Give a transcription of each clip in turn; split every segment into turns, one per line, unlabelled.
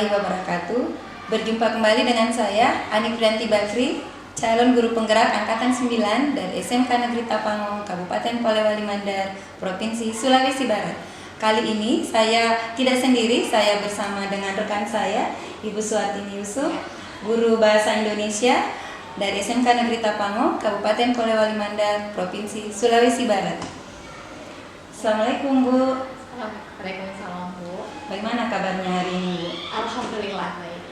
warahmatullahi wabarakatuh. Berjumpa kembali dengan saya, Ani Priyanti Bakri, calon guru penggerak Angkatan 9 dari SMK Negeri Tapango, Kabupaten Polewali Mandar, Provinsi Sulawesi Barat. Kali ini saya tidak sendiri, saya bersama dengan rekan saya, Ibu Suartini Yusuf, guru Bahasa Indonesia dari SMK Negeri Tapango, Kabupaten Polewali Mandar, Provinsi Sulawesi Barat. Assalamualaikum Bu.
Waalaikumsalam Bu.
Bagaimana kabarnya hari ini Bu?
Alhamdulillah baik.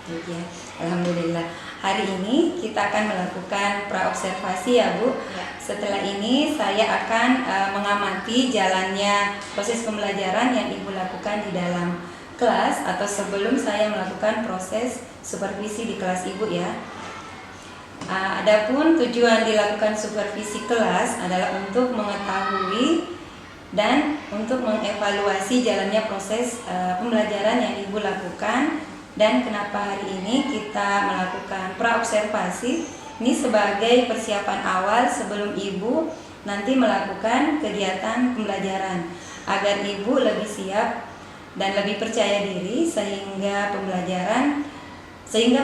Ya, alhamdulillah. Hari ini kita akan melakukan praobservasi ya Bu.
Ya.
Setelah ini saya akan mengamati jalannya proses pembelajaran yang Ibu lakukan di dalam kelas atau sebelum saya melakukan proses supervisi di kelas Ibu ya. Adapun tujuan dilakukan supervisi kelas adalah untuk mengetahui dan untuk mengevaluasi jalannya proses pembelajaran yang Ibu lakukan, dan kenapa hari ini kita melakukan praobservasi ini sebagai persiapan awal sebelum Ibu nanti melakukan kegiatan pembelajaran agar Ibu lebih siap dan lebih percaya diri sehingga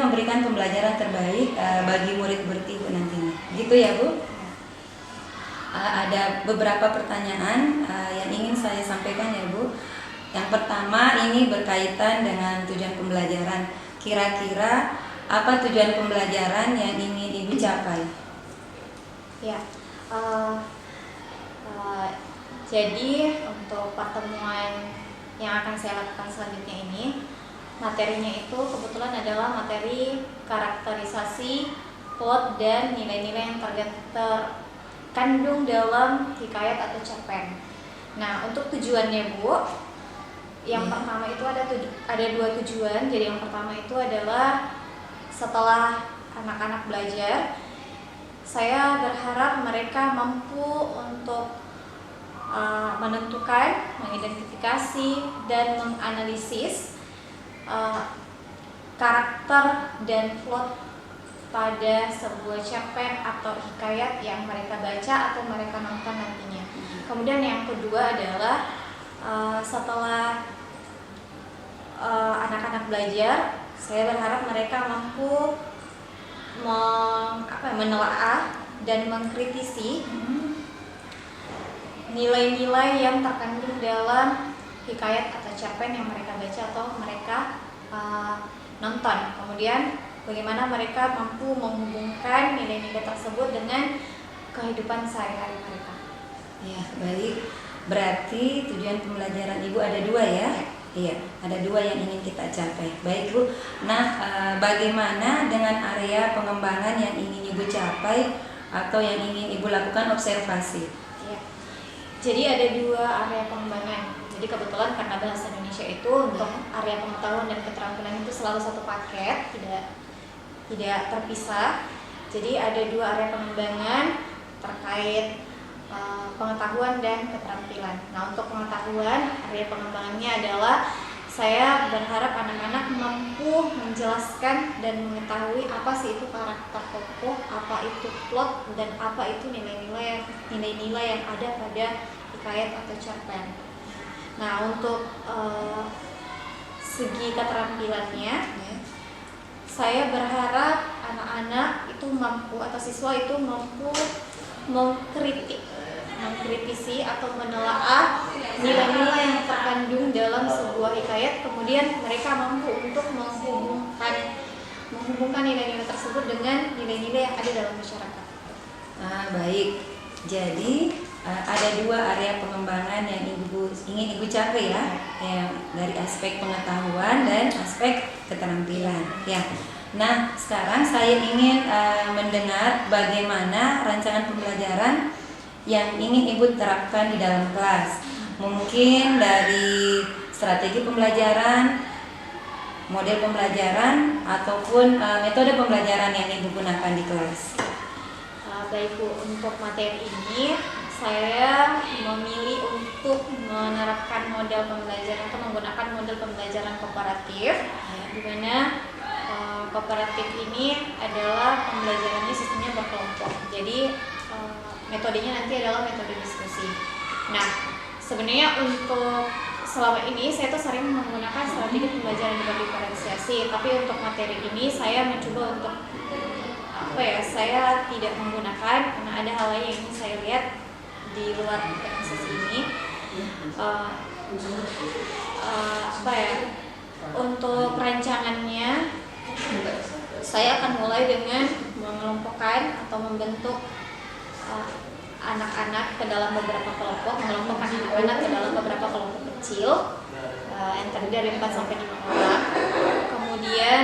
memberikan pembelajaran terbaik bagi murid-murid Ibu nantinya. Gitu ya Bu? Ada beberapa pertanyaan yang ingin saya sampaikan ya Bu. Yang pertama ini berkaitan dengan tujuan pembelajaran. Kira-kira apa tujuan pembelajaran yang ingin Ibu capai?
Ya. Jadi untuk pertemuan yang akan saya lakukan selanjutnya ini, materinya itu kebetulan adalah materi karakterisasi, plot, dan nilai-nilai yang terkandung dalam hikayat atau cerpen. Nah, untuk tujuannya Bu, yang pertama itu ada dua tujuan. Jadi yang pertama itu adalah setelah anak-anak belajar, saya berharap mereka mampu untuk menentukan, mengidentifikasi, dan menganalisis karakter dan plot pada sebuah cerpen atau hikayat yang mereka baca atau mereka nonton nantinya. Kemudian yang kedua adalah setelah anak-anak belajar, saya berharap mereka mampu menelaah dan mengkritisi nilai-nilai yang terkandung dalam hikayat atau cerpen yang mereka baca atau mereka nonton. Kemudian bagaimana mereka mampu menghubungkan nilai-nilai tersebut dengan kehidupan sehari-hari mereka.
Ya, baik. Berarti tujuan pembelajaran Ibu ada dua ya? Iya, ada dua yang ingin kita capai. Baik Bu. Nah, bagaimana dengan area pengembangan yang ingin Ibu capai atau yang ingin Ibu lakukan observasi?
Ya. Jadi ada dua area pengembangan. Jadi kebetulan karena bahasa Indonesia itu untuk area pengetahuan dan keterampilan itu selalu satu paket, tidak terpisah. Jadi ada dua area pengembangan terkait pengetahuan dan keterampilan. Nah, untuk pengetahuan, area pengembangannya adalah saya berharap anak-anak mampu menjelaskan dan mengetahui apa sih itu karakter tokoh, apa itu plot, dan apa itu nilai-nilai yang ada pada hikayat atau cerpen. Nah, untuk segi keterampilannya, saya berharap anak-anak itu mampu atau siswa itu mampu mengkritisi atau menelaah nilai-nilai yang terkandung dalam sebuah hikayat, kemudian mereka mampu untuk menghubungkan nilai-nilai tersebut dengan nilai-nilai yang ada dalam masyarakat.
Baik. Jadi ada dua area pengembangan yang ingin Ibu capai ya, dari aspek pengetahuan dan aspek keterampilan. Ya. Nah, sekarang saya ingin mendengar bagaimana rancangan pembelajaran yang ingin Ibu terapkan di dalam kelas. Mungkin dari strategi pembelajaran, model pembelajaran, ataupun metode pembelajaran yang Ibu gunakan di kelas.
Baik Bu, untuk materi ini saya memilih untuk menerapkan model pembelajaran atau menggunakan model pembelajaran kooperatif, di mana kooperatif ini adalah pembelajarannya sistemnya berkelompok. Jadi metodenya nanti adalah metode diskusi. Nah, sebenarnya untuk selama ini saya tuh sering menggunakan strategi pembelajaran berdiferensiasi, tapi untuk materi ini saya mencoba untuk saya tidak menggunakan karena ada hal lain yang ingin saya lihat di luar diferensiasi ini. Untuk rancangannya saya akan mulai dengan mengelompokkan atau membentuk anak-anak ke dalam beberapa kelompok, mengelompokkan anak-anak ke dalam beberapa kelompok kecil yang terdiri dari 4 sampai 5 orang. Kemudian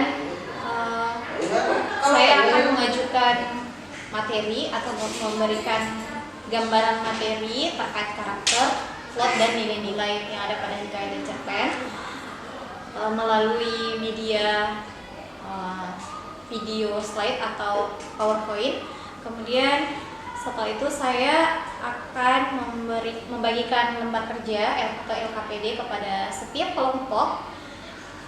saya akan mengajukan materi atau memberikan gambaran materi terkait karakter, plot, dan nilai-nilai yang ada pada hikayat dan cerpen melalui media video slide atau PowerPoint. Kemudian setelah itu saya akan membagikan lembar kerja atau LKPD kepada setiap kelompok.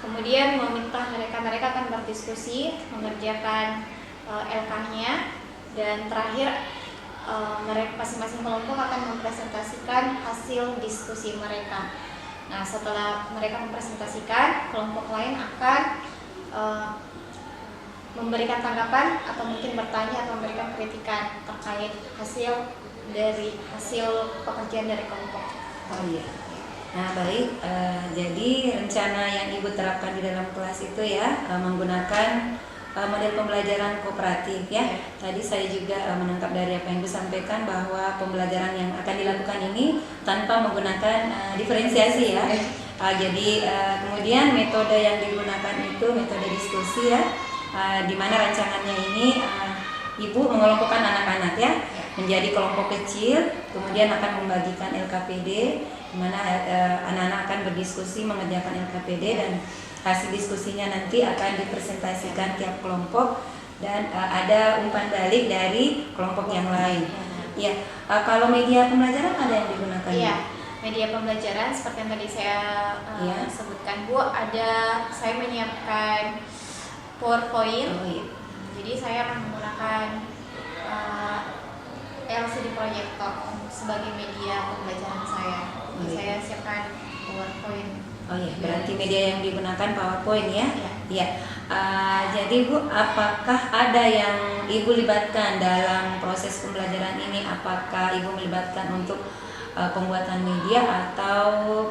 Kemudian meminta mereka akan berdiskusi mengerjakan LK-nya, dan terakhir mereka masing-masing kelompok akan mempresentasikan hasil diskusi mereka. Nah, setelah mereka mempresentasikan, kelompok lain akan memberikan tanggapan atau mungkin bertanya atau memberikan kritikan terkait hasil pekerjaan dari kelompok.
Oh iya. Nah baik, jadi rencana yang Ibu terapkan di dalam kelas itu ya menggunakan model pembelajaran kooperatif ya. Tadi saya juga menangkap dari apa yang Ibu sampaikan bahwa pembelajaran yang akan dilakukan ini tanpa menggunakan diferensiasi ya. Jadi kemudian metode yang digunakan itu metode diskusi ya. Di mana rancangannya ini Ibu mengelompokkan anak-anak ya menjadi kelompok kecil, kemudian akan membagikan LKPD, di mana anak-anak akan berdiskusi mengerjakan LKPD, dan hasil diskusinya nanti akan dipresentasikan tiap kelompok, dan ada umpan balik dari kelompok yang lain. Ya, kalau media pembelajaran ada yang digunakan?
Iya, media pembelajaran seperti yang tadi saya sebutkan Bu, saya menyiapkan PowerPoint.
Oh, iya.
Jadi saya akan menggunakan LCD proyektor sebagai media pembelajaran saya.
Oh, iya.
Saya siapkan PowerPoint.
Oh iya, berarti media yang digunakan PowerPoint ya? Iya. Jadi Bu, apakah ada yang Ibu libatkan dalam proses pembelajaran ini? Apakah Ibu melibatkan untuk pembuatan media atau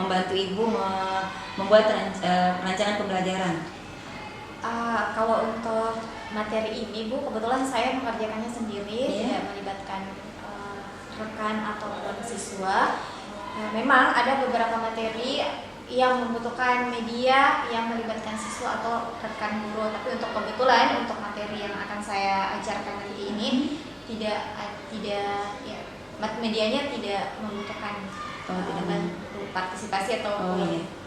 membantu Ibu membuat rancangan pembelajaran?
Kalau untuk materi ini Bu, kebetulan saya mengerjakannya sendiri, tidak melibatkan rekan ataupun siswa. Memang ada beberapa materi yang membutuhkan media yang melibatkan siswa atau rekan guru, tapi untuk kebetulan untuk materi yang akan saya ajarkan nanti ini medianya tidak membutuhkan partisipasi atau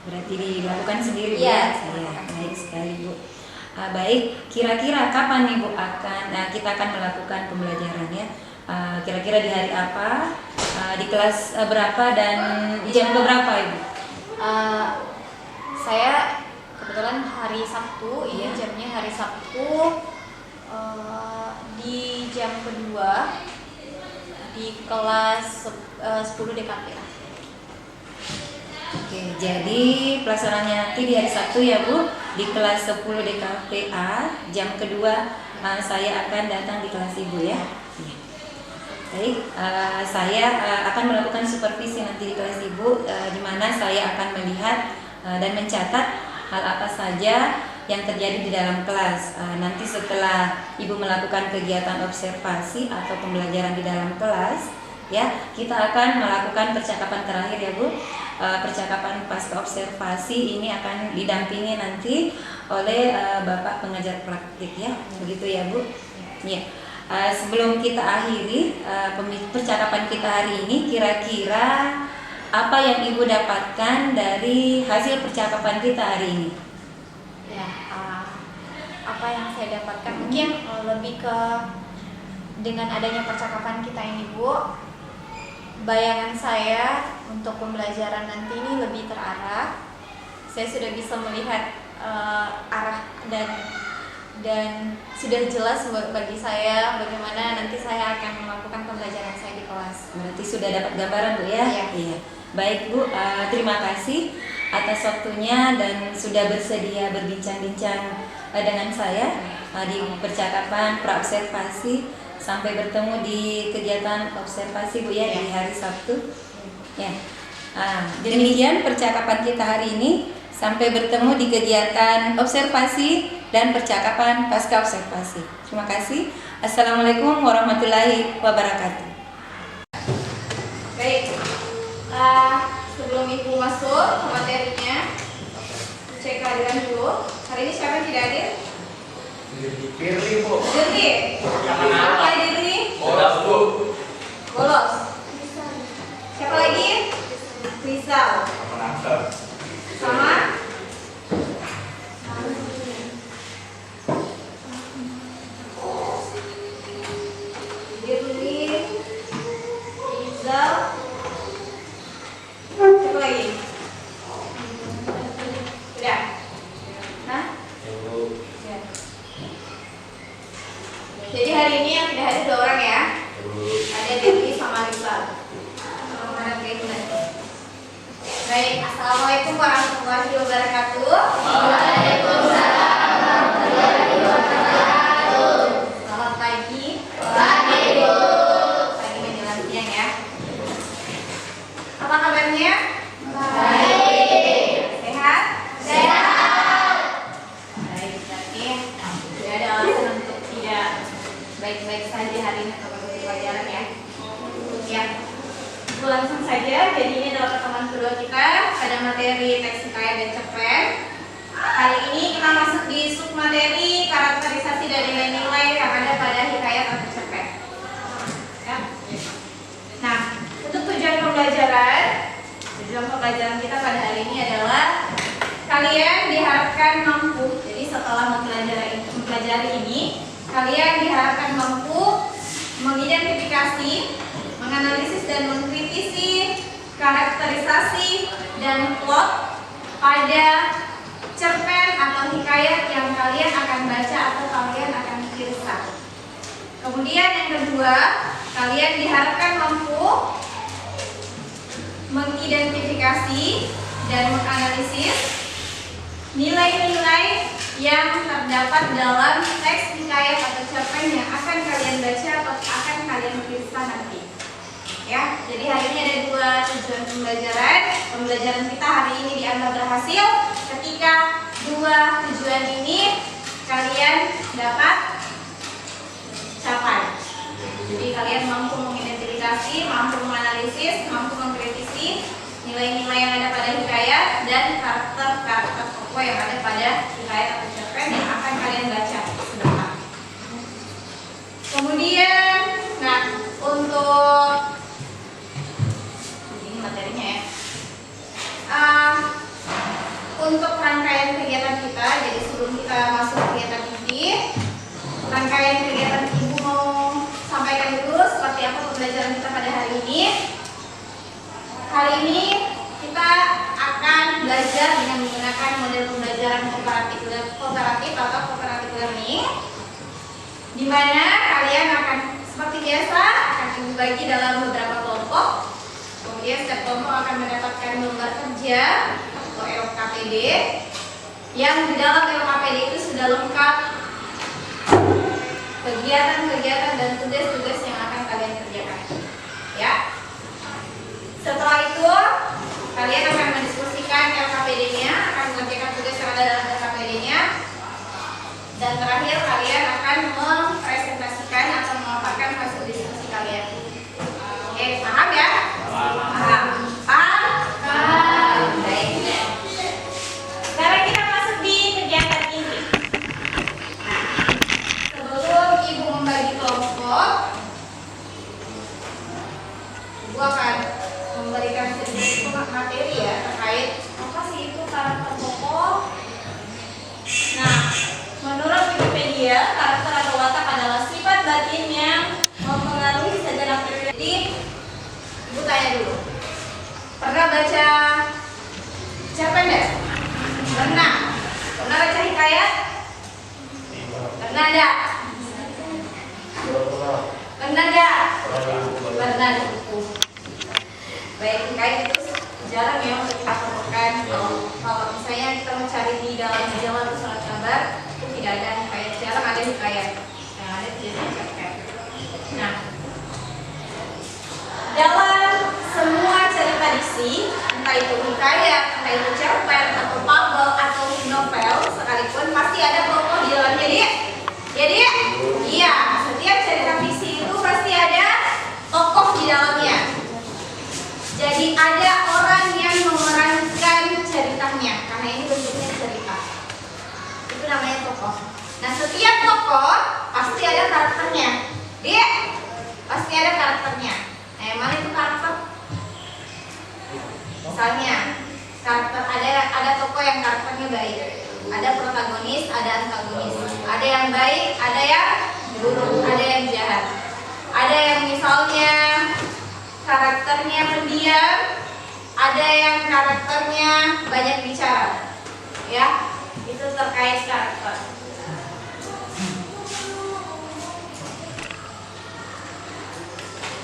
berarti dilakukan sendiri
ya.
Baik sekali Bu. Baik, kira-kira kapan nih Bu kita akan melakukan pembelajarannya? Kira-kira di hari apa, di kelas berapa, dan jam berapa Ibu?
Saya kebetulan hari Sabtu, ini jamnya hari Sabtu di jam kedua di kelas 10 DKP.
Oke, jadi pelaksanaannya nanti di hari Sabtu ya Bu, di kelas 10 DKPA, jam kedua saya akan datang di kelas Ibu ya. Baik, saya akan melakukan supervisi nanti di kelas Ibu, di mana saya akan melihat dan mencatat hal apa saja yang terjadi di dalam kelas. Nanti setelah Ibu melakukan kegiatan observasi atau pembelajaran di dalam kelas, ya, kita akan melakukan percakapan terakhir ya Bu. Percakapan pasca observasi ini akan didampingi nanti oleh Bapak pengajar praktik ya, begitu ya Bu. Ya. Sebelum kita akhiri percakapan kita hari ini, kira-kira apa yang Ibu dapatkan dari hasil percakapan kita hari ini?
Ya, apa yang saya dapatkan mungkin lebih ke dengan adanya percakapan kita ini Bu, bayangan saya untuk pembelajaran nanti ini lebih terarah. Saya sudah bisa melihat arah dan sudah jelas bagi saya bagaimana nanti saya akan melakukan pembelajaran saya di kelas.
Berarti sudah dapat gambaran Bu ya?
Iya.
Baik Bu, terima kasih atas waktunya dan sudah bersedia berbincang-bincang dengan saya di percakapan praobservasi. Sampai bertemu di kegiatan observasi Bu ya, di hari Sabtu. Ya, demikian percakapan kita hari ini. Sampai bertemu di kegiatan observasi dan percakapan pasca observasi. Terima kasih. Assalamualaikum warahmatullahi wabarakatuh.
Baik, sebelum Ibu masuk ke materinya, cek kehadiran dulu. Hari ini siapa yang tidak hadir?
Firly, Bu.
Firly. Siapa yang Firly?
Bolos, Bu.
Bolos. Siapa lagi? Rizal. Sama? Firly, Rizal. Siapa lagi? Sudah? Hah? Ya. Jadi hari ini yang tidak hadir 2 orang ya. Ada Dewi sama Rizal. Baik, assalamualaikum warahmatullahi wabarakatuh. Waalaikumsalam warahmatullahi wabarakatuh. Selamat pagi. Pagi Bu. Pagi menjelang siang ya. Apa kabarnya? Baik. Sehat? Sehat. Baik, berarti tidak ada alasan untuk tidak baik-baik saja hari ini atau pelajaran ya. Ya. Langsung saja, jadi ini adalah pertemuan kedua kita pada materi teks hikayat dan cerpen. Kali ini kita masuk di submateri karakterisasi dan nilai-nilai yang ada pada hikayat atau cerpen. Ya. Nah, untuk tujuan pembelajaran kita pada hari ini adalah kalian diharapkan mampu. Jadi setelah mempelajari ini, kalian diharapkan mampu mengidentifikasi, menganalisis dan mengkritisi karakterisasi dan plot pada cerpen atau hikayat yang kalian akan baca atau kalian akan kisah. Kemudian yang kedua, kalian diharapkan mampu mengidentifikasi dan menganalisis nilai-nilai yang terdapat dalam teks hikayat atau cerpen yang akan kalian baca atau akan kalian kisah nanti. Ya, jadi hari ini ada 2 tujuan pembelajaran. Pembelajaran kita hari ini dianggap berhasil ketika 2 tujuan ini kalian dapat capai. Jadi kalian mampu mengidentifikasi, mampu menganalisis, mampu mengkritisi nilai-nilai yang ada pada hikayat dan karakter-karakter tokoh yang ada pada hikayat atau cerpen yang akan kalian baca sebentar. Kemudian, nah untuk materinya ya. Untuk rangkaian kegiatan kita, jadi sebelum kita masuk kegiatan ini, rangkaian kegiatan Ibu mau sampaikan dulu seperti apa pembelajaran kita pada hari ini. Hari ini kita akan belajar dengan menggunakan model pembelajaran kooperatif atau cooperative learning, di mana kalian akan seperti biasa akan dibagi dalam beberapa kelompok. Kemudian setiap kelompok akan mendapatkan lembar kerja atau LKPD yang di dalam LKPD itu sudah lengkap kegiatan-kegiatan dan tugas-tugas yang akan kalian kerjakan. Ya. Setelah itu kalian akan mendiskusikan LKPD-nya, akan mengerjakan tugas yang ada dalam LKPD-nya, dan terakhir kalian akan mempresentasikan atau memaparkan hasil diskusi kalian. Oke, paham ya? Paham. Baik. Sekarang kita masuk di kegiatan ini. Nah, sebelum Ibu membagi kelompok, Ibu akan memberikan sedikit materi ya terkait apa sih itu karakter tokoh. Nah, menurut Wikipedia, karakter atau watak adalah sifat batin yang mempengaruhi sejarah pribadi. Ibu tanya dulu, pernah baca cerpen enggak? Pernah. Pernah baca hikayat? Pernah enggak? Pernah enggak? Pernah di buku. Baik, hikayat itu jarang ya untuk kita temukan. Kalau misalnya kita mencari di dalam majalah atau surat kabar, itu tidak ada hikayat, jarang ada hikayat. Yang ada biasanya cerpen. Nah, dalam semua cerita diksi, entah itu hikayat, entah itu cerpen, atau fabel, atau novel sekalipun, pasti ada tokoh di dalamnya, Dik. Ya, Dik? Iya, setiap cerita fiksi itu pasti ada tokoh di dalamnya. Jadi ada orang yang memerankan ceritanya, karena ini bentuknya cerita. Itu namanya tokoh. Nah, setiap tokoh pasti ada karakternya. Dik, pasti ada karakternya. Nah, yang mana itu karakter? Misalnya, karakter ada tokoh yang karakternya baik. Ada protagonis, ada antagonis. Ada yang baik, ada yang buruk, ada yang jahat. Ada yang misalnya karakternya pendiam, ada yang karakternya banyak bicara. Ya, itu terkait karakter.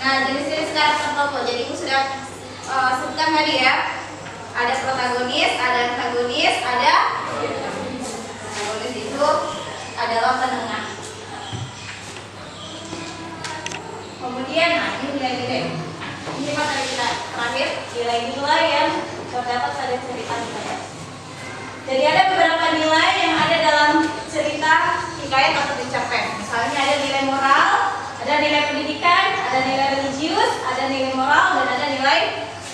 Nah, jenis-jenis karakter tokoh. Jadi ibu sudah sebutkan tadi ya. Ada protagonis, ada antagonis, ada antagonis itu adalah penengah. Kemudian, nah ini nilai-nilai. Ini materi kita terakhir, nilai-nilai yang terdapat pada cerita hikayat. Jadi ada beberapa nilai yang ada dalam cerita hikayat atau cerpen. Misalnya ada nilai moral, ada nilai pendidikan, ada nilai religius, ada nilai moral, dan ada nilai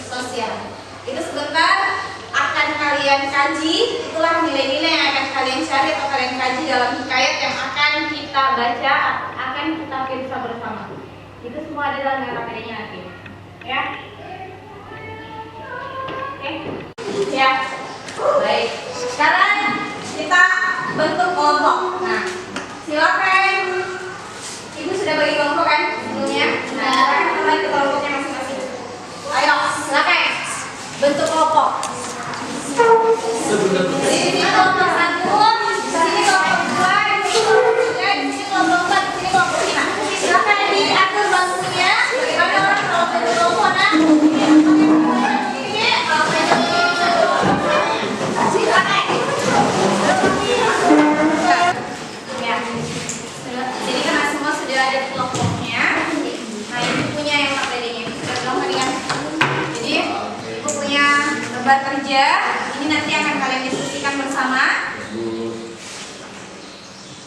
sosial. Itu sebentar akan kalian kaji. Itulah nilai-nilai yang akan kalian cari atau kalian kaji dalam hikayat yang akan kita baca, akan kita periksa bersama. Itu semua ada dalam materi-nya nanti. Ya. Oke. Ya. Baik. Sekarang kita bentuk kelompok. Nah, silakan. Ibu sudah bagi kelompok kan sebelumnya? Nah, sekarang kita bagi kelompoknya masing-masing. Ayo, silakan. Bentuk kelompok. Di sini kelompok 1, di sini kelompok 2, di sini kelompok 3, di sini kelompok 4, di sini kelompok 5. Silakan diatur bangkunya. Bagaimana orang kalau bentuk kelompok? Nah, ini silakan. Ya. Jadi karena semua sudah ada kelompoknya. Nah, ini punya yang materinya sudah gampang kan? Jadi ibu punya lembar kerja. Ini nanti akan kalian diskusikan bersama.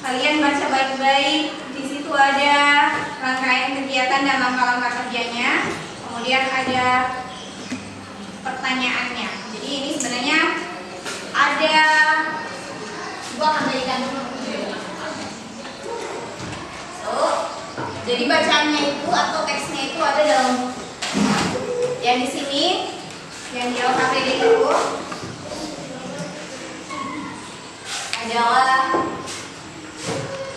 Kalian baca baik-baik. Di situ ada rangkaian kegiatan dan langkah-langkah kerjanya. Kemudian ada pertanyaannya. Jadi ini sebenarnya ada. Gua akan jadikan dulu. Jadi bacaannya itu atau teksnya itu ada dalam yang di sini, yang di LKPD itu adalah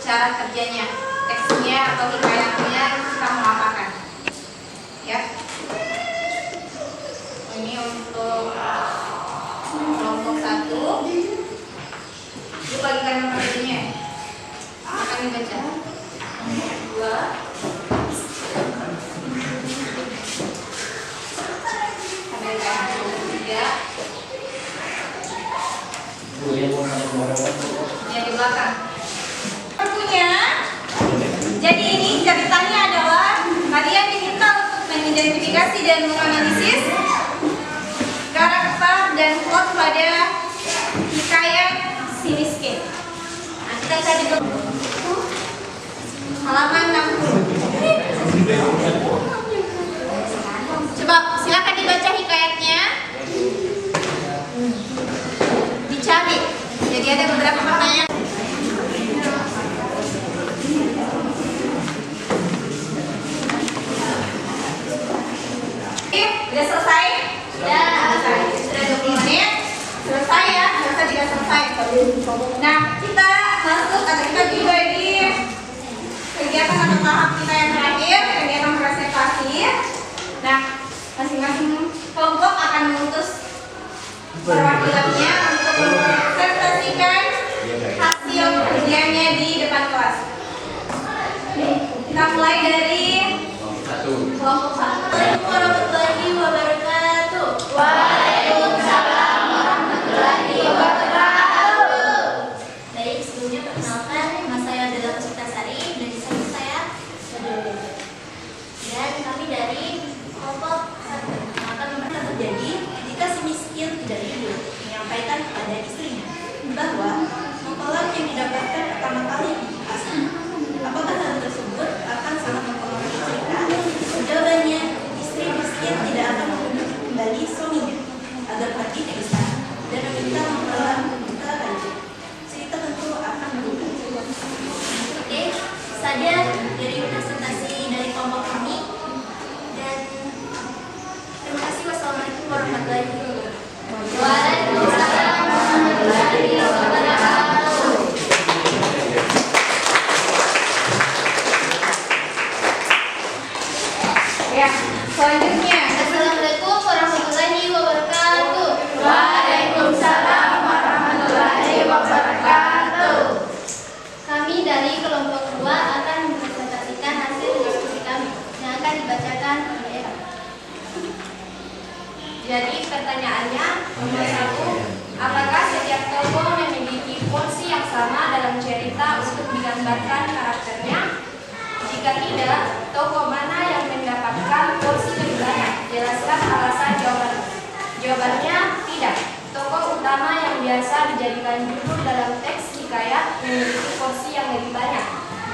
cara kerjanya, teksnya atau hikayatnya kita mengapakan. Ya. Ini untuk kelompok 1. Itu bagikan materinya. Akan dibaca. 2. Sampai kelompok 3. Yang di belakang. Punya. Jadi ini ceritanya adalah kalian diminta untuk mengidentifikasi dan menganalisis karakter dan plot pada hikayat si miskin. Nah, kita cari dulu halaman 60. Coba silakan dibaca hikayatnya. Dicari. Jadi ada beberapa pertanyaan. Sudah selesai? Sudah selesai. Sudah 20 menit. Selesai ya? Selesai tidak selesai. Nah, kita masuk atau kita dibagi kegiatan atau tahap kita yang terakhir, kegiatan presentasi. Nah, masing-masing kelompok akan mengutus perwakilannya untuk mempresentasikan hasil kerjanya di depan kelas. Kita mulai dari kelompok 1. Assalamualaikum warahmatullahi wabarakatuh.
dari presentasi dari kelompok kami. Dan terima kasih. Wassalamualaikum warahmatullahi wabarakatuh. Waalaikumsalam warahmatullahi wabarakatuh.
Ya, selanjutnya.
Assalamualaikum warahmatullahi wabarakatuh.
Waalaikumsalam warahmatullahi wabarakatuh.
Kami dari kelompok 2 akan mempresentasikan hasil diskusi kami yang akan dibacakan oleh Era. Jadi pertanyaannya, nomor 1, apakah setiap tokoh memiliki porsi yang sama dalam cerita untuk digambarkan karakternya? Jika tidak, tokoh mana yang mendapatkan porsi lebih banyak? Jelaskan alasan jawabannya. Jawabannya tidak. Tokoh utama yang biasa dijadikan judul dalam teks hikayat memiliki porsi yang lebih banyak.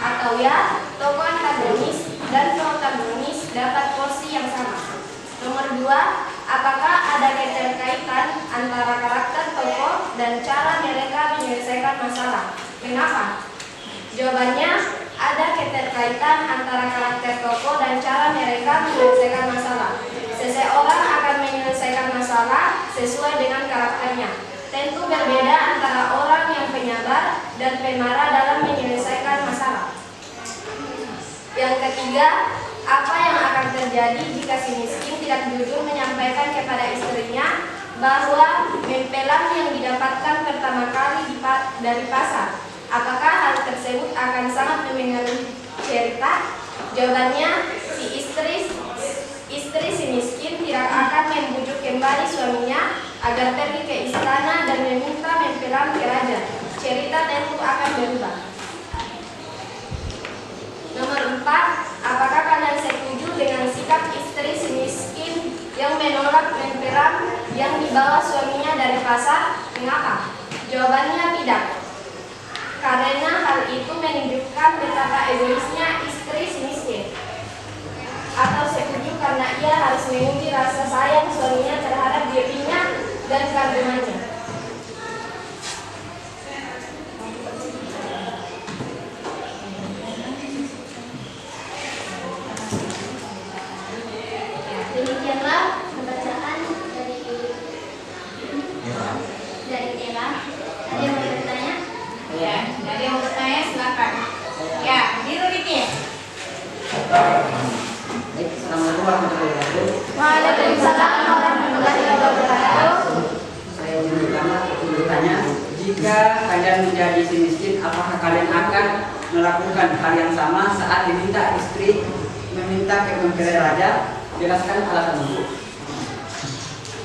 Atau ya, tokoh antagonis dan protagonis dapat porsi yang sama. Nomor 2, apakah ada keterkaitan antara karakter tokoh dan cara mereka menyelesaikan masalah? Kenapa? Jawabannya, ada keterkaitan antara karakter tokoh dan cara mereka menyelesaikan masalah. Seseorang akan menyelesaikan masalah sesuai dengan karakternya. Tentu berbeda antara orang yang penyabar dan pemarah dalam menyelesaikan masalah. Yang ketiga, apa yang akan terjadi jika si miskin tidak jujur menyampaikan kepada istrinya bahwa mempelang yang didapatkan pertama kali dari pasar? Apakah hal tersebut akan sangat mempengaruhi cerita? Jawabannya, si istri miskin tidak akan membujuk kembali suaminya agar pergi ke istana dan meminta mempelang ke raja. Cerita tentu akan berubah. Nomor 4, apakah kalian setuju dengan sikap istri si miskin yang menolak mempelang yang dibawa suaminya dari pasar? Mengapa? Jawabannya tidak. Karena hal itu menunjukkan betapa egoisnya istri si miskin. Atau setuju karena ia harus menguji rasa sayang suaminya terhadap dirinya dan kandungannya. Demikianlah pembacaan dari Era. Ada yang mau bertanya?
Ya, ada yang mau bertanya silakan. Ya, biru dikit.
Assalamualaikum warahmatullahi wabarakatuh.
Waalaikumsalam warahmatullahi wabarakatuh.
Saya bertanya, jika kalian menjadi si miskin, apakah kalian akan melakukan hal yang sama saat diminta istri meminta ke mempelai raja? Jelaskan alasan itu.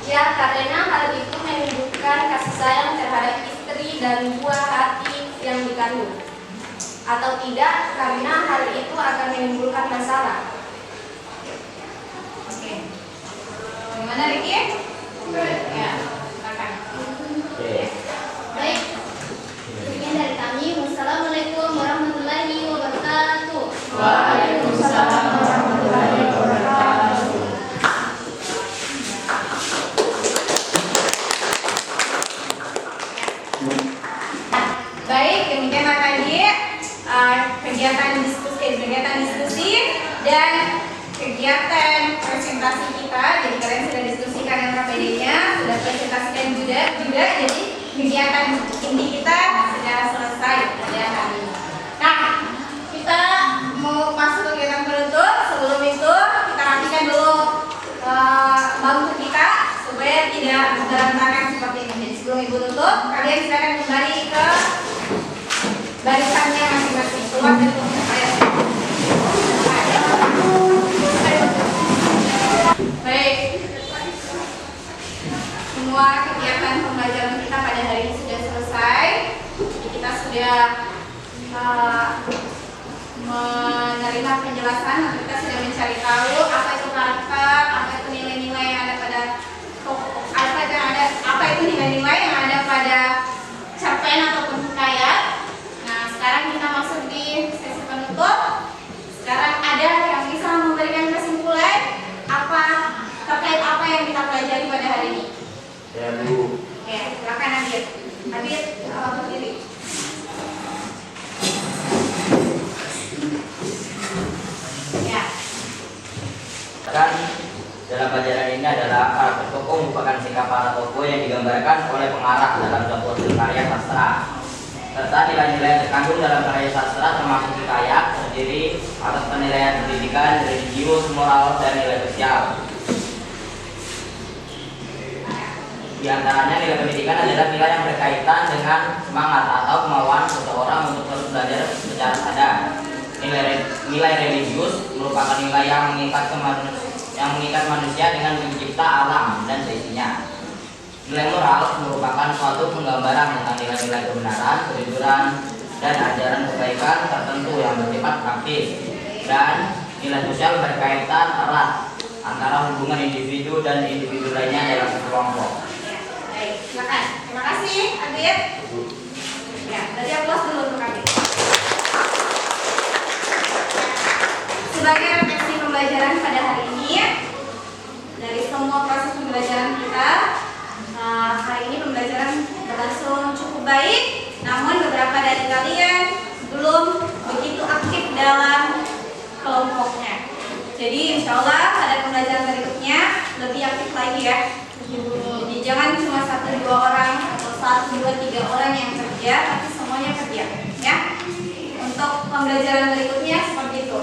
Ya, karena hal itu menunjukkan kasih sayang terhadap istri dan buah hati yang dikandung. Atau tidak, karena hal itu akan menimbulkan masalah.
Oke. Gimana Riki? Ya, silakan.
Baik, sekian dari kami. Wassalamualaikum warahmatullahi wabarakatuh.
Waalaikumsalam warahmatullahi wabarakatuh. Baik, demikianlah tadi kegiatan diskusi dan kegiatan presentasi kita. Jadi kalian sudah diskusikan dengan KPD-nya, sudah presentasikan juga. Jadi kegiatan inti kita sudah selesai pada hari ini. Nah, kita mau masuk ke kegiatan penutup. Sebelum itu kita rapikan dulu bangku kita supaya tidak berantakan seperti ini. Jadi sebelum ibu tutup, kalian silakan kembali ke barisannya masing-masing. Keluar dari bangku saya. Baik, semua kegiatan pembelajaran kita pada hari ini sudah selesai. Jadi kita sudah menerima penjelasan, kita sudah mencari tahu apa itu karakter, apa itu nilai-nilai yang ada pada apa itu nilai-nilai yang ada pada cerpen ataupun hikayat. Nah, sekarang kita masuk di sesi penutup. Sekarang ada yang bisa memberikan kesimpulan terkait apa yang kita pelajari pada hari ini.
Ya, Bu.
Oke, silakan Adit. Adit, berdiri.
etika para tokoh yang digambarkan oleh pengarang dalam suatu karya sastra, serta nilai-nilai yang terkandung dalam karya sastra termasuk hikayat terdiri atas penilaian pendidikan, religius, moral, dan nilai sosial. Di antaranya nilai pendidikan adalah nilai yang berkaitan dengan semangat atau kemauan seseorang untuk terus belajar secara sadar. Nilai religius merupakan nilai yang mengikat manusia dengan pencipta alam dan seisinya. Nilai moral merupakan suatu penggambaran tentang nilai-nilai kebenaran, kejujuran, dan ajaran kebaikan tertentu yang bersifat praktis. Dan nilai sosial berkaitan erat antara hubungan individu dan individu lainnya dalam kelompok.
Baik, silakan. Terima kasih, Adit. Ya, tadi aplaus dulu untuk Adit. Sebagai refleksi pembelajaran pada hari ini, dari semua proses pembelajaran kita, hari ini pembelajaran berlangsung cukup baik. Namun beberapa dari kalian belum begitu aktif dalam kelompoknya. Jadi insya Allah pada pembelajaran berikutnya lebih aktif lagi ya. Jadi jangan cuma 1-2 orang atau 1-2-3 orang yang kerja, tapi semuanya kerja ya. Untuk pembelajaran berikutnya seperti itu.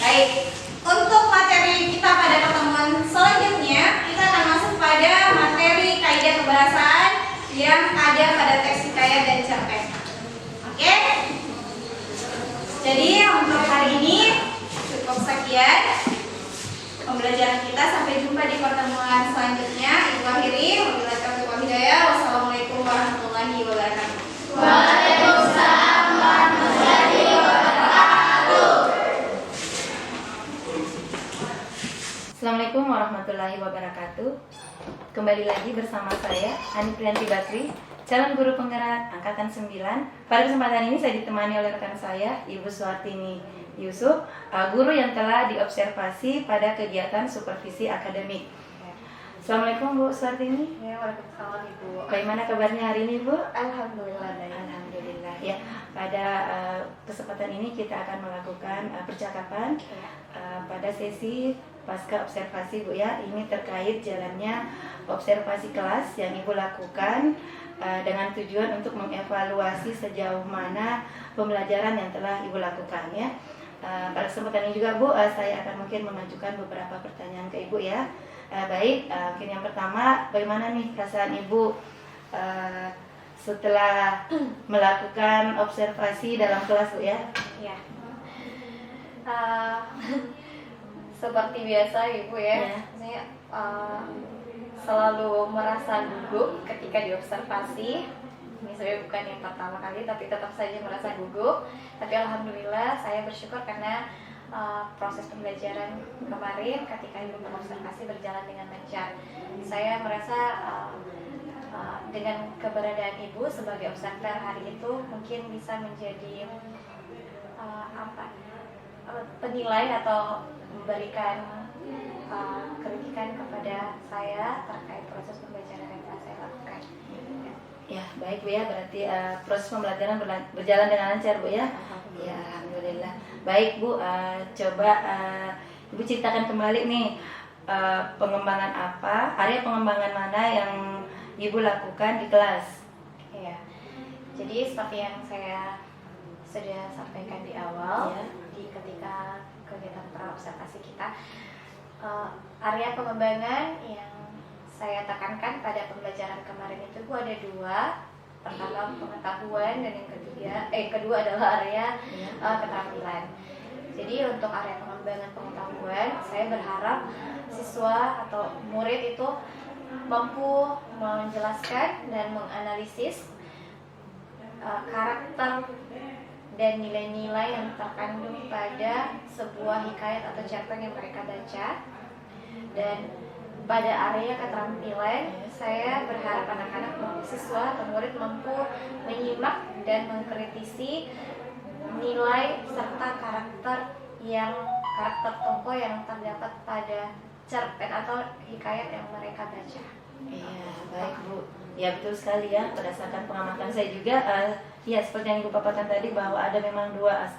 Baik, untuk materi kita pada pertemuan selanjutnya kita akan masuk pada materi kaidah kebahasaan yang ada pada teks hikayat dan cerpen. Oke? Jadi untuk hari ini cukup sekian pembelajaran kita. Sampai jumpa di pertemuan selanjutnya. Ibu akhiri, wabillahi taufiq wal hidayah. Wassalamualaikum warahmatullahi wabarakatuh.
Waalaikumsalam warahmatullahi wabarakatuh.
Assalamualaikum warahmatullahi wabarakatuh. Kembali lagi bersama saya Ani Priyanti Bakri, calon guru penggerak angkatan 9. Pada kesempatan ini saya ditemani oleh rekan saya Ibu Suartini Yusuf, guru yang telah diobservasi pada kegiatan supervisi akademik. Assalamualaikum Bu Suartini.
Ya, waalaikumsalam Ibu.
Bagaimana kabarnya hari ini Bu?
Alhamdulillah baik.
Alhamdulillah ya. Pada kesempatan ini kita akan melakukan percakapan pada sesi pasca observasi Bu ya. Ini terkait jalannya observasi kelas yang Ibu lakukan dengan tujuan untuk mengevaluasi sejauh mana pembelajaran yang telah Ibu lakukan ya. Pada kesempatan ini juga Bu, saya akan mungkin mengajukan beberapa pertanyaan ke Ibu ya. Baik, mungkin yang pertama, bagaimana nih perasaan Ibu setelah melakukan observasi dalam kelas Bu ya?
Ya. Seperti biasa Ibu ya. Saya selalu merasa gugup ketika diobservasi. Ini saya bukan yang pertama kali, tapi tetap saja merasa gugup. Tapi alhamdulillah saya bersyukur karena proses pembelajaran kemarin ketika Ibu mengobservasi berjalan dengan lancar. Saya merasa dengan keberadaan Ibu sebagai observer hari itu mungkin bisa menjadi penilai atau memberikan kritikan kepada saya terkait proses pembelajaran yang telah saya lakukan.
Ya, baik Bu ya, berarti proses pembelajaran berjalan dengan lancar Bu ya. Ya, alhamdulillah. Baik Bu, coba Ibu ceritakan kembali nih pengembangan apa, area pengembangan mana yang Ibu lakukan di kelas.
Iya. Jadi seperti yang saya sudah sampaikan di awal,
Ya.
di ketika kegiatan praobservasi kita, area pengembangan yang saya tekankan pada pembelajaran kemarin itu Bu ada 2. Pertama pengetahuan dan yang kedua adalah area keterampilan. Jadi untuk area pengembangan pengetahuan, saya berharap siswa atau murid itu mampu menjelaskan dan menganalisis karakter dan nilai-nilai yang terkandung pada sebuah hikayat atau cerpen yang mereka baca. Dan pada area keterampilan, saya berharap anak-anak siswa atau murid mampu menyimak dan mengkritisi nilai serta karakter tokoh yang terdapat pada cerpen atau hikayat yang mereka baca.
Iya, baik Bu. Ya betul sekali ya, berdasarkan pengamatan saya juga ya seperti yang Ibu paparkan tadi bahwa ada memang dua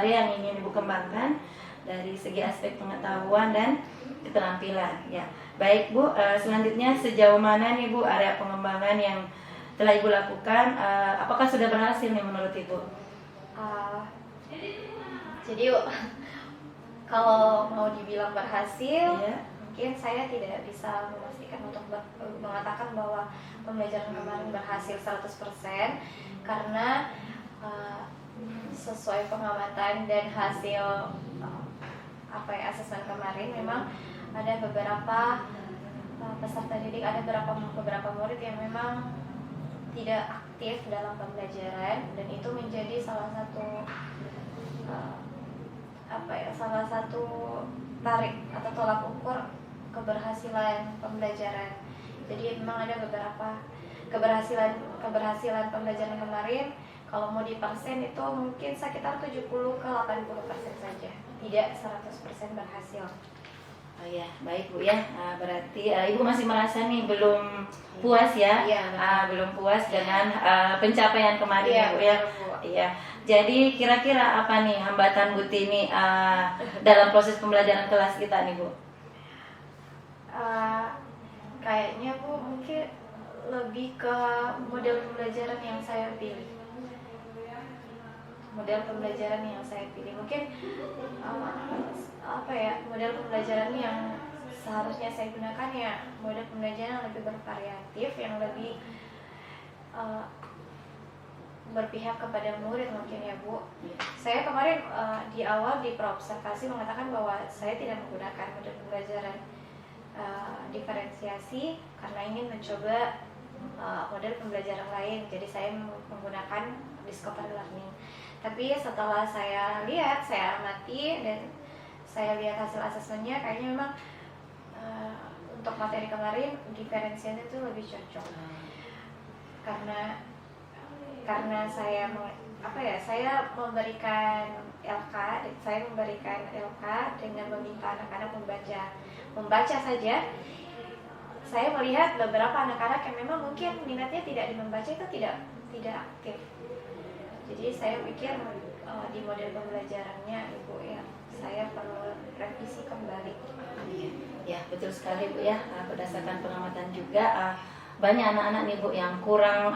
area yang ingin Ibu kembangkan dari segi aspek pengetahuan dan keterampilan. Ya, baik Bu. Selanjutnya sejauh mana nih Bu area pengembangan yang telah Ibu lakukan? Apakah sudah berhasil nih menurut Ibu?
Jadi kalau mau dibilang berhasil,
Iya.
mungkin saya tidak bisa memastikan untuk mengatakan bahwa pembelajaran kemarin berhasil 100% karena sesuai pengamatan dan hasil asesmen kemarin memang ada beberapa peserta didik, ada beberapa murid yang memang tidak aktif dalam pembelajaran, dan itu menjadi salah satu tarik atau tolak ukur keberhasilan pembelajaran. Jadi memang ada beberapa keberhasilan pembelajaran kemarin, kalau mau di persen itu mungkin sekitar 70 ke 80% saja, tidak 100% berhasil.
Oh ya, baik Bu ya. Berarti Ibu masih merasa nih belum puas ya?
Iya,
belum puas dengan pencapaian kemarin
Iya,
Bu ya.
betul, Bu.
Iya. Jadi kira-kira apa nih hambatan Bu Tini dalam proses pembelajaran kelas kita nih Bu?
Kayaknya Bu mungkin lebih ke model pembelajaran yang saya pilih. Model pembelajaran yang saya pilih mungkin model pembelajaran yang seharusnya saya gunakan ya model pembelajaran yang lebih bervariatif, yang lebih berpihak kepada murid mungkin ya Bu. Saya kemarin di awal di praobservasi mengatakan bahwa saya tidak menggunakan model pembelajaran diferensiasi karena ingin mencoba model pembelajaran lain. Jadi saya menggunakan discovery learning. Tapi setelah saya lihat, saya amati dan saya lihat hasil asesmennya, kayaknya memang untuk materi kemarin diferensiasi itu lebih cocok. Karena saya memberikan LK dengan meminta anak-anak membaca saja. Saya melihat beberapa anak-anak yang memang mungkin minatnya tidak di membaca itu tidak aktif. Jadi saya pikir di model pembelajarannya Ibu ya, saya perlu revisi kembali.
Ya, betul sekali Bu ya. Berdasarkan pengamatan juga banyak anak-anak nih Bu yang kurang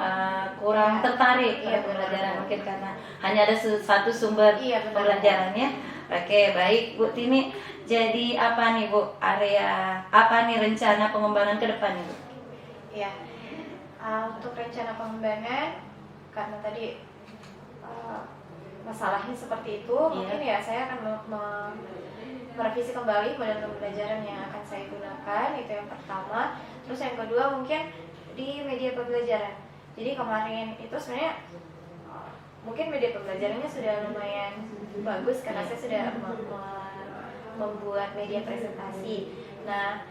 tertarik pada pembelajaran, mungkin karena hanya ada satu sumber pembelajarannya. Oke, baik Bu Tini. Jadi apa nih Bu apa nih rencana pengembangan ke depan nih Bu?
Ya, untuk rencana pengembangan karena tadi masalahnya seperti itu, mungkin ya saya akan merevisi kembali model pembelajaran yang akan saya gunakan, itu yang pertama. Terus yang kedua mungkin di media pembelajaran. Jadi kemarin itu sebenarnya mungkin media pembelajarannya sudah lumayan bagus karena saya sudah membuat media presentasi. Nah,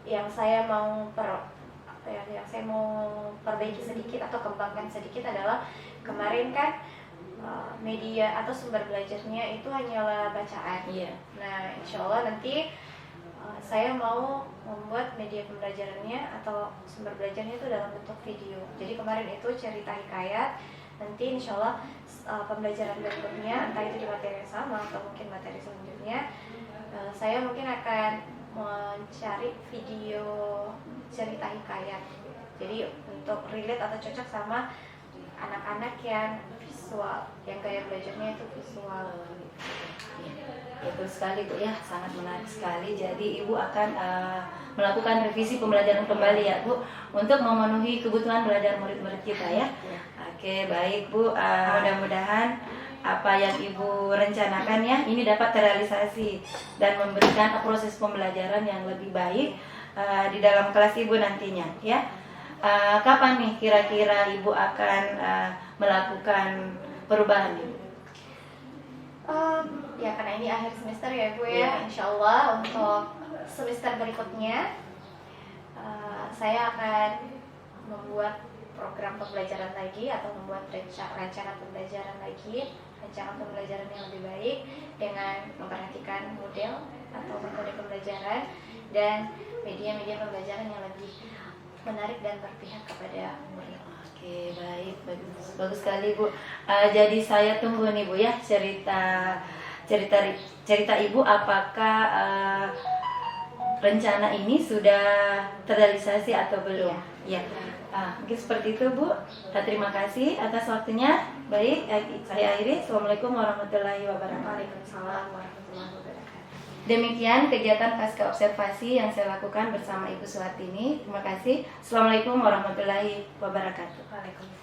yang saya mau perbaiki sedikit atau kembangkan sedikit adalah kemarin kan media atau sumber belajarnya itu hanyalah bacaan. Nah, insya Allah nanti saya mau membuat media pembelajarannya atau sumber belajarnya itu dalam bentuk video. Jadi kemarin itu cerita hikayat, nanti insya Allah pembelajaran berikutnya entah itu di materi yang sama atau mungkin materi selanjutnya, saya mungkin akan mencari video cerita hikayat. Jadi untuk relate atau cocok sama anak-anak yang visual, yang gaya belajarnya itu visual.
Betul sekali Bu ya, sangat menarik sekali. Jadi Ibu akan melakukan revisi pembelajaran kembali ya Bu, untuk memenuhi kebutuhan belajar murid-murid kita ya. Oke, baik Bu. Mudah-mudahan apa yang Ibu rencanakan ya ini dapat terrealisasi dan memberikan proses pembelajaran yang lebih baik di dalam kelas Ibu nantinya ya. Kapan nih kira-kira Ibu akan melakukan perubahan Ibu?
Ya karena ini akhir semester ya Bu ya, insya Allah untuk semester berikutnya saya akan membuat program pembelajaran lagi atau membuat rencana pembelajaran lagi, rencana pembelajaran yang lebih baik dengan memperhatikan model atau metode pembelajaran dan media-media pembelajaran yang lebih menarik dan berpihak kepada murid.
Oke, baik, bagus sekali Bu. Jadi saya tunggu nih Bu ya cerita Ibu, apakah rencana ini sudah terrealisasi atau belum? Ya. Mungkin seperti itu Bu. Terima kasih atas waktunya. Baik, saya akhiri. Assalamualaikum warahmatullahi wabarakatuh.
Waalaikumsalam warahmatullahi wabarakatuh.
Demikian kegiatan pasca observasi yang saya lakukan bersama Ibu Suhartini. Terima kasih. Assalamualaikum warahmatullahi wabarakatuh.
Waalaikumsalam.